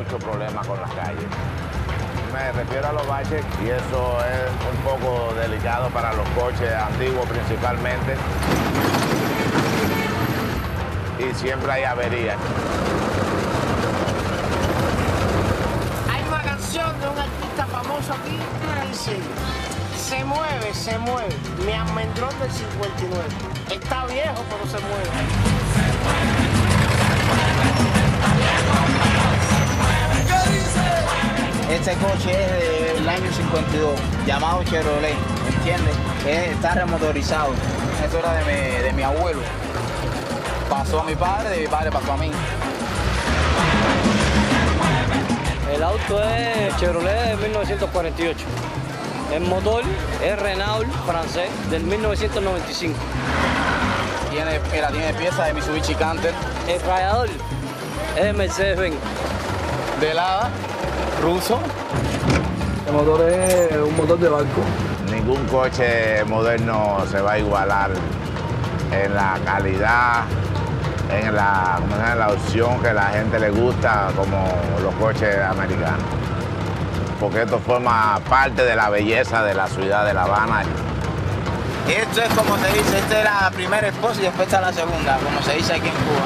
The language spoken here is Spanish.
muchos problemas con las calles. Me refiero a los baches y eso es un poco delicado para los coches antiguos principalmente. Y siempre hay averías. Hay una canción de un artista famoso aquí que dice: se mueve, mi almendrón del 59. Está viejo, pero se mueve. Este coche es del año 52, llamado Chevrolet, ¿entiendes? Está remotorizado. Eso era de mi abuelo. Pasó a mi padre, de mi padre pasó a mí. El auto es Chevrolet de 1948. El motor es Renault francés del 1995. Tiene piezas de Mitsubishi Canter. El radiador es de Mercedes-Benz. De Lada, ruso. El motor es un motor de barco. Ningún coche moderno se va a igualar en la calidad, en la opción que a la gente le gusta, como los coches americanos. Porque esto forma parte de la belleza de la ciudad de La Habana. Esto es como se dice, esta es la primera esposa y después está la segunda, como se dice aquí en Cuba.